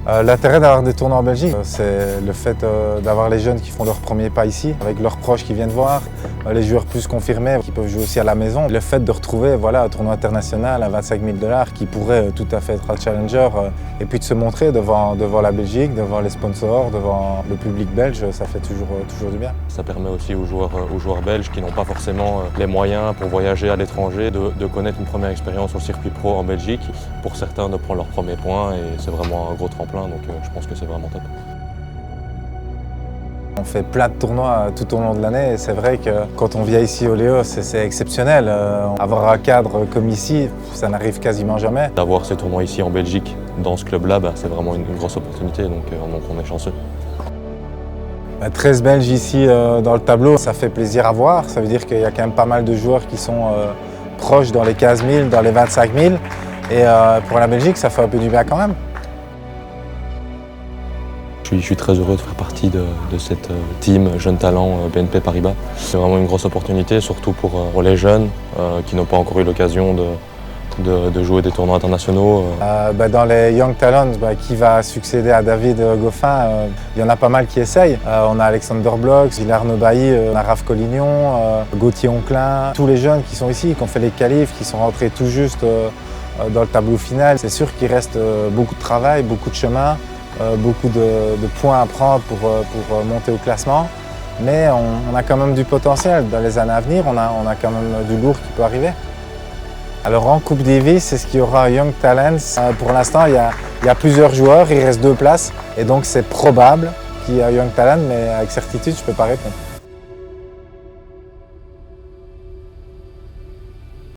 L'intérêt d'avoir des tournois en Belgique, c'est le fait d'avoir les jeunes qui font leur premier pas ici, avec leurs proches qui viennent voir, les joueurs plus confirmés qui peuvent jouer aussi à la maison. Le fait de retrouver un tournoi international à 25 000 $ qui pourrait tout à fait être un challenger et puis de se montrer devant la Belgique, devant les sponsors, devant le public belge, ça fait toujours du bien. Ça permet aussi aux joueurs belges qui n'ont pas forcément les moyens pour voyager à l'étranger de connaître une première expérience au circuit pro en Belgique. Pour certains, de prendre leur premier point et c'est vraiment un gros tremplin. Donc je pense que c'est vraiment top. On fait plein de tournois tout au long de l'année et c'est vrai que quand on vient ici au Léo, c'est exceptionnel. Avoir un cadre comme ici, ça n'arrive quasiment jamais. D'avoir ces tournois ici en Belgique, dans ce club-là, c'est vraiment une grosse opportunité, donc on est chanceux. 13 Belges ici dans le tableau, ça fait plaisir à voir. Ça veut dire qu'il y a quand même pas mal de joueurs qui sont proches dans les 15 000, dans les 25 000. Et pour la Belgique, ça fait un peu du bien quand même. Je suis très heureux de faire partie de cette team Jeunes Talents BNP Paribas. C'est vraiment une grosse opportunité, surtout pour les jeunes qui n'ont pas encore eu l'occasion de jouer des tournois internationaux. Dans les Young Talents, qui va succéder à David Goffin, il y en a pas mal qui essayent. On a Alexander Bloch, Arnaud Bailly, on a Raph Collignon, Gauthier Onclin, tous les jeunes qui sont ici, qui ont fait les qualifs, qui sont rentrés tout juste dans le tableau final. C'est sûr qu'il reste beaucoup de travail, beaucoup de chemin. Beaucoup de points à prendre pour monter au classement, mais on a quand même du potentiel. Dans les années à venir, on a quand même du lourd qui peut arriver. Alors en Coupe Davis, c'est ce qu'il y aura à Young Talents. Pour l'instant, il y a plusieurs joueurs, il reste 2 places, et donc c'est probable qu'il y a Young Talent, mais avec certitude, je ne peux pas répondre.